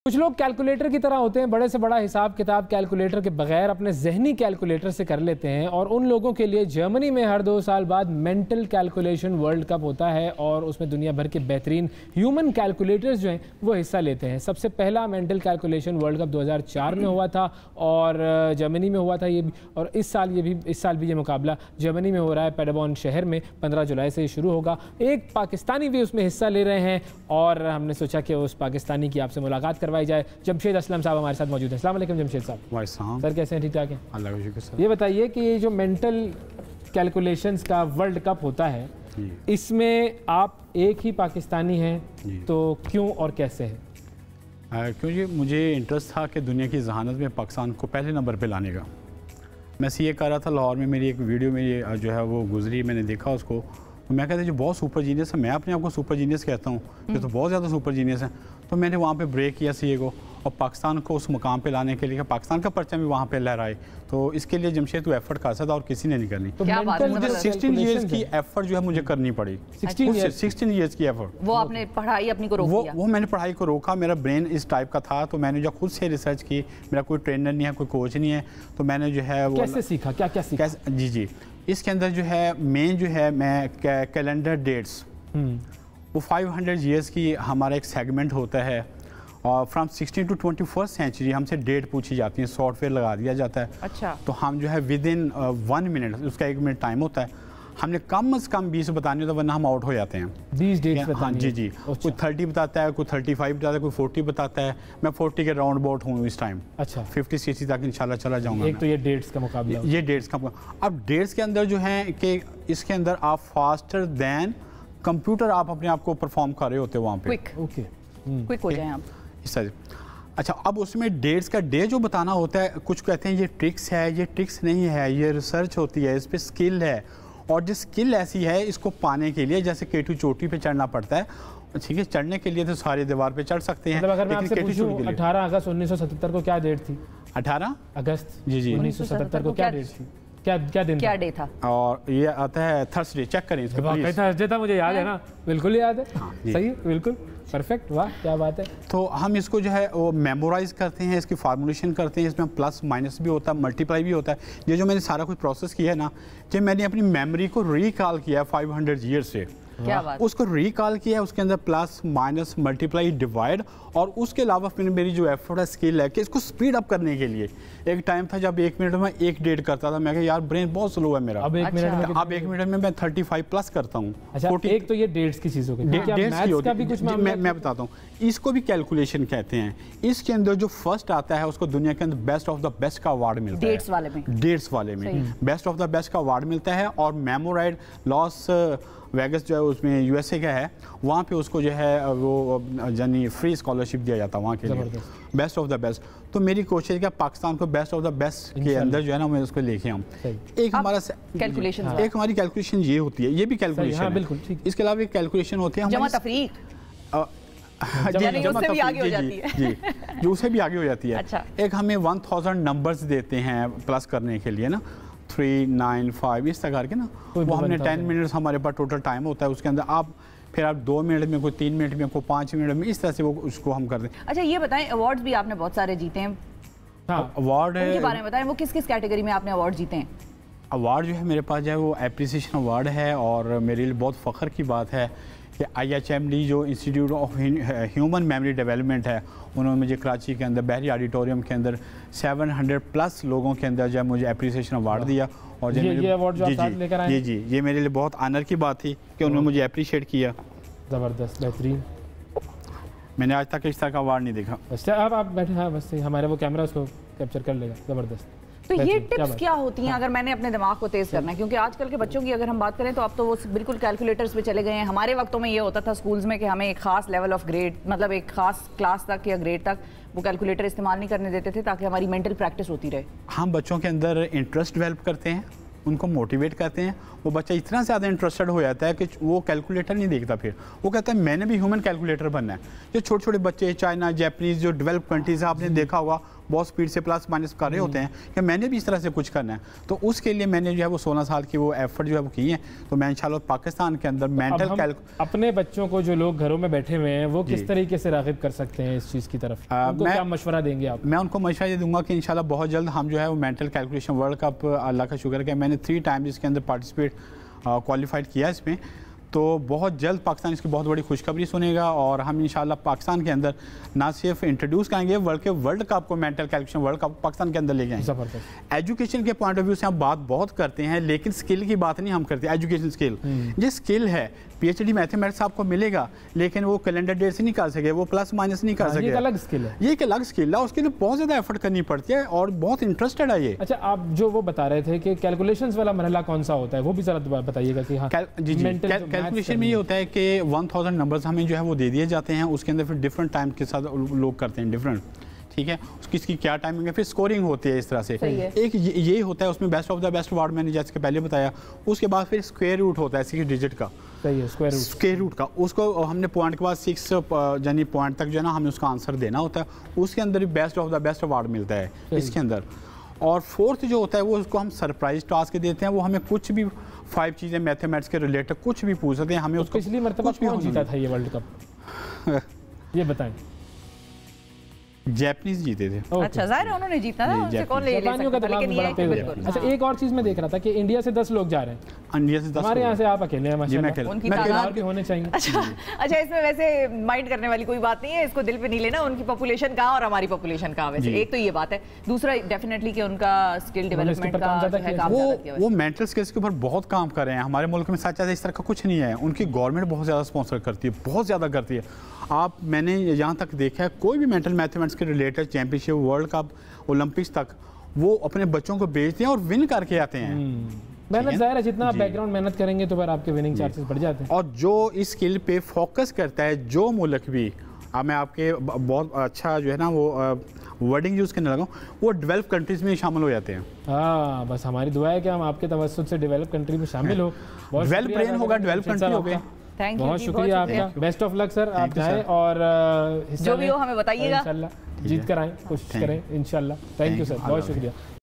कुछ लोग कैलकुलेटर की तरह होते हैं, बड़े से बड़ा हिसाब किताब कैलकुलेटर के बगैर अपने जहनी कैलकुलेटर से कर लेते हैं, और उन लोगों के लिए जर्मनी में हर 2 साल बाद मेंटल कैलकुलेशन वर्ल्ड कप होता है और उसमें दुनिया भर के बेहतरीन ह्यूमन कैलकुलेटर्स जो हैं वो हिस्सा लेते हैं। सबसे पहला मेंटल कैलकुलेशन वर्ल्ड कप 2004 में हुआ था और जर्मनी में हुआ था ये भी, और इस साल भी ये मुकाबला जर्मनी में हो रहा है। पैडरबॉर्न शहर में 15 जुलाई से शुरू होगा। एक पाकिस्तानी भी उसमें हिस्सा ले रहे हैं और हमने सोचा कि उस पाकिस्तानी की आपसे मुलाकात करवाई जाए। जमशेद असलम साहब हमारे साथ मौजूद हैं। अस्सलाम वालेकुम जमशेद साहब। सर कैसे हैं? ठीक ठाक हैं? अल्लाह का शुक्र सर। ये बताइए कि ये जो मेंटल कैलकुलेशंस का वर्ल्ड कप होता है, इसमें आप एक ही पाकिस्तानी हैं, तो क्यों और कैसे है? क्योंकि मुझे इंटरेस्ट था कि दुनिया की जहानत में पाकिस्तान को पहले नंबर पे लाने का। मैं सीए कर रहा था लाहौर में, मेरी एक वीडियो में जो है वो गुजरी, मैंने देखा उसको, तो मैं कहता जो बहुत सुपर जीनियस है, मैं अपने आप को सुपर जीनियस कहता हूँ, ये तो बहुत ज़्यादा सुपर जीनियस है। तो मैंने वहाँ पे ब्रेक किया सीए को और पाकिस्तान को उस मुकाम पे लाने के लिए, पाकिस्तान का परचम भी वहाँ पे लहराए, तो इसके लिए जमशेद तो एफर्ट कर सकता और किसी ने नहीं करनी। तो मुझे 16 ईयर्स की एफर्ट जो है मुझे करनी पड़ी। 16 ईयर्स की एफर्ट। वो आपने पढ़ाई अपनी को रोक दिया? वो मैंने पढ़ाई को रोका, मेरा ब्रेन इस टाइप का था, तो मैंने जो खुद से रिसर्च की, मेरा कोई ट्रेनर नहीं है, कोई कोच नहीं है, तो मैंने जो है वो कैसे सीखा, क्या क्या सीखा? जी इसके अंदर जो है मेन जो है मैं कैलेंडर डेट्स, वो 500 ईयर्स की हमारा एक सेगमेंट होता है और फ्रॉम 16 टू 21st सेंचुरी हमसे डेट पूछी जाती है, सॉफ्टवेयर लगा दिया जाता है। अच्छा। तो हम जो है विद इन 1 मिनट, उसका 1 मिनट टाइम होता है, हमने कम से कम 20 बतानी होता है वरना हम आउट हो जाते हैं। 20 डेट्स? हाँ जी। कोई 30 बताता है, कोई 35 बताता है, कोई 40 बताता है। मैं 40 के राउंड अबाउट हूँ इस टाइम। अच्छा। 50-60 तक इंशाल्लाह चला जाऊँगा। एक तो ये डेट्स का मुकाबला, ये डेट्स का। अब डेट्स के अंदर जो है कि इसके अंदर आप फास्टर दैन कंप्यूटर आप अपने आप को परफॉर्म कर रहे होते हो वहाँ पे। क्विक हो जाए आप इस तरह। अच्छा, अब उसमें डेट्स का डे जो बताना होता है, कुछ कहते हैं ये ट्रिक्स है, ये ट्रिक्स नहीं है, ये रिसर्च होती है, इस पर स्किल है, और जो स्किल ऐसी है इसको पाने के लिए जैसे केटू चोटी पे चढ़ना पड़ता है, ठीक है, चढ़ने के लिए तो सारी दीवार पे चढ़ सकते हैं। मतलब अगर मैं आपसे पूछूं 18 अगस्त 1977 को क्या डेट थी? 18 अगस्त जी 1977 को क्या डेट थी? क्या दिन, क्या डे था? और ये आता है थर्सडे, चेक करें इसको प्लीज। थर्सडे था, मुझे याद है ना, बिल्कुल याद है। सही, बिल्कुल परफेक्ट, वाह क्या बात है। तो हम इसको जो है वो मेमोराइज करते हैं, इसकी फार्मूलेशन करते हैं, इसमें प्लस माइनस भी होता है, मल्टीप्लाई भी होता है। ये जो मैंने सारा कुछ प्रोसेस किया है ना, कि मैंने अपनी मेमोरी को रिकॉल किया है 500 ईयर से, क्या बात? उसको रिकॉल किया है, उसके अंदर प्लस माइनस मल्टीप्लाई डिवाइड, और उसके अलावा फिर मेरी जो एफर्ट है, स्किल है कि इसको स्पीड अप करने के लिए। एक टाइम था जब 1 मिनट में 1 डेट करता था, मैं कहा यार ब्रेन बहुत स्लो है मेरा। अब 1 मिनट में मैं 35 प्लस करता हूँ। अच्छा, एक तो ये डेट्स की चीज़ हो गई, मैं बताता हूँ, इसको भी कैलकुलेशन कहते हैं। इसके अंदर जो फर्स्ट आता है उसको दुनिया के अंदर बेस्ट ऑफ द बेस्ट का अवार्ड मिलता है। डेट्स वाले में बेस्ट ऑफ द बेस्ट का अवार्ड मिलता है, और मेमोराइड लॉस वेगस जो है उसमें यूएसए का है, वहाँ पे उसको जो है वो यानी फ्री स्कॉलरशिप दिया जाता है वहाँ के लिए, बेस्ट ऑफ द बेस्ट। तो मेरी कोशिश है कि पाकिस्तान को बेस्ट ऑफ द बेस्ट के अंदर जो है ना मैं उसको लेके आऊँ। एक हमारा कैलकुलेशन, एक हमारी कैलकुलेशन ये होती है, ये भी कैलकुलेशन है बिल्कुल। इसके अलावा एक कैलकुलेशन होती है जमा तफरीक, उससे भी आगे हो जाती है जी, जो उससे भी आगे हो जाती है। अच्छा। एक हमें 1000 नंबर्स देते हैं प्लस करने के लिए ना, 3, 9, 5 इस तरह के ना, वो हमने 10 मिनट्स हमारे पास टोटल टाइम होता है, उसके अंदर आप फिर आप 2 मिनट में, कोई 3 मिनट में, कोई 5 मिनट में, इस तरह से वो उसको हम करते हैं। अच्छा, ये बताएं, अवार्ड्स भी आपने बहुत सारे जीते हैं। अवार्ड उनके बारे में बताएं, वो किस किस कैटेगरी में आपने अवार्ड जीते हैं? अवार्ड जो है मेरे पास जो है वो एप्रिसिएशन अवार्ड है, और मेरे लिए बहुत फ़ख्र की बात है कि IHMD जो institute of human memory development है, उन्होंने मुझे कराची के अंदर बहरी ऑडिटोरियम के अंदर 700 प्लस लोगों के अंदर जो है मुझे एप्रिसिएशन अवार्ड दिया। और ये अवार्ड जो आप साथ लेकर आए? जी, ये मेरे लिए बहुत ऑनर की बात थी कि उन्होंने मुझे अप्रिशिएट किया। ज़बरदस्त, बेहतरीन। मैंने आज तक इस तरह का अवार्ड नहीं देखा। अच्छा, अब आप बैठे, हाँ बस हमारा वो कैमरा उसको कैप्चर कर लेगा। ज़बरदस्त। तो ये टिप्स क्या होती हैं अगर मैंने अपने दिमाग को तेज़ करना है? क्योंकि आजकल के बच्चों की अगर हम बात करें तो अब तो वो बिल्कुल कैलकुलेटर्स पे चले गए हैं। हमारे वक्तों में ये होता था स्कूल्स में कि हमें एक खास लेवल ऑफ ग्रेड, मतलब एक खास क्लास तक या ग्रेड तक वो कैलकुलेटर इस्तेमाल नहीं करने देते थे ताकि हमारी मेंटल प्रैक्टिस होती रहे। हम बच्चों के अंदर इंटरेस्ट डेवलप करते हैं, उनको मोटिवेट करते हैं, वो बच्चा इतना ज़्यादा इंटरेस्टेड हो जाता है कि वो कैलकुलेटर नहीं देखता, फिर वो कहता है मैंने भी ह्यूमन कैलकुलेटर बनना है। जो छोटे छोटे बच्चे चाइना, जापानीज़ जो डेवलप कंट्रीज़ है, आपने देखा होगा बहुत स्पीड से प्लस माइनस कर रहे होते हैं कि मैंने भी इस तरह से कुछ करना है, तो उसके लिए मैंने जो है वो 16 साल की वो एफर्ट जो है वो की है। तो मैं इंशाल्लाह पाकिस्तान के अंदर मेंटल अपने बच्चों को जो लोग घरों में बैठे हुए हैं वो किस तरीके से राग़िब कर सकते हैं इस चीज़ की तरफ, उनको क्या मशवरा देंगे आप? मैं उनको मशवरा ये दूंगा कि इंशाल्लाह बहुत जल्द हम जो है वो मेंटल कैलकुलेशन वर्ल्ड कप, अल्लाह का शुक्र है मैंने 3 टाइम इसके अंदर पार्टिसिपेट क्वालिफाइड किया इसमें, तो बहुत जल्द पाकिस्तान इसकी बहुत बड़ी खुशखबरी सुनेगा और हम इंशाल्लाह पाकिस्तान के अंदर ना सिर्फ इंट्रोड्यूस करेंगे वर्ल्ड कप को, mental calculation world cup Pakistan के अंदर ले जाएंगे। एजुकेशन के पॉइंट ऑफ व्यू से हम बात बहुत करते हैं, लेकिन स्किल की बात नहीं हम करते। एजुकेशन स्किल, ये स्किल है, पीएचडी मैथमेटिक्स आपको मिलेगा, लेकिन वो कैलेंडर डेट से नहीं कर सके, वो प्लस माइनस नहीं कर सके। ये एक अलग स्किल है, ये एक अलग स्किल है, उसके लिए बहुत ज़्यादा एफर्ट करनी पड़ती है और बहुत इंटरेस्टेड है ये। अच्छा, आप जो वो बता रहे थे कि कैलकुलेशंस वाला मरहला कौन सा होता है, वो भी जरा बताइएगा कि हाँ। जी कैलकुलेशन में ये होता है कि 1000 नंबर्स हमें जो है वो दे दिए जाते हैं, उसके अंदर फिर डिफरेंट टाइम के साथ लोग करते हैं डिफरेंट, ठीक है, किसकी क्या टाइमिंग है, फिर स्कोरिंग होती है इस तरह से। एक ये होता है उसमें best of the best award मैंने जैसे पहले बताया, उसके बाद फिर स्क्वायर रूट होता है 6 डिजिट का, सही है, स्क्वायर रूट का, उसको हमने पॉइंट के बाद 6 यानी पॉइंट तक जो है ना हमें उसका आंसर देना होता है, उसके अंदर best of the best award मिलता है इसके अंदर। और फोर्थ जो होता है वो उसको हम सरप्राइज टास्क देते हैं, वो हमें कुछ भी 5 चीज़ें मैथमेटिक्स के रिलेटेड कुछ भी पूछ सकते हैं हमें। उसको पिछली मरतबा कौन जीता था ये वर्ल्ड कप, ये बताएं? जैपनीज जीते थे। अच्छा, जाहिर है उन्होंने जीता था, उनसे कौन ले सकता है, लेकिन ये है कि बिल्कुल। अच्छा, एक और चीज मैं देख रहा था कि इंडिया से 10 लोग जा रहे हैं, इंडिया से 10, हमारे यहाँ से आप अकेले हैं माशाल्लाह, उनकी तादाद भी होने चाहिए। अच्छा, इसमें वैसे माइंड करने वाली कोई बात नहीं है, इसको दिल पे नहीं लेना, उनकी पॉपुलेशन कहाँ और हमारी पॉपुलेशन कहाँ, वैसे एक तो ये बात है। दूसरा डेफिनेटली कि उनका स्किल डेवलपमेंट का वो मेंटल स्किल्स के ऊपर बहुत काम कर रहे हैं। हमारे मुल्क में सच है इस तरह का कुछ नहीं है, उनकी गवर्नमेंट बहुत ज़्यादा स्पॉन्सर करती है, बहुत ज़्यादा करती है। आप मैंने यहाँ तक देखा है कोई भी मेंटल मैथमेटिक्स के related championship, world cup, Olympics तक वो अपने बच्चों को भेजते हैं और विन करके आते हैं। मेहनत ज़ाहिर है, जितना आप बैकग्राउंड मेहनत करेंगे तो फिर आपके विनिंग चांसेस बढ़ जाते हैं। और जो इस स्किल पे फोकस करता है जो मुल्क भी, अब मैं आपके बहुत अच्छा जो है ना वो वर्डिंग यूज़ करने लगा, वो डेवलप कंट्रीज़ में शामिल हो जाते हैं। हाँ, बस हमारी दुआ है कि हम आपके तवज्जुद से डेवलप कंट्री में शामिल हो, वेल ब्रेन होगा, डेवलप कंट्री हो गए। बहुत शुक्रिया आपका, बेस्ट ऑफ लक सर, आप जाएं और जो भी हो हमें बताइएगा, इंशाल्लाह जीत कर आएं, कोशिश करें इंशाल्लाह। थैंक यू सर, बहुत शुक्रिया।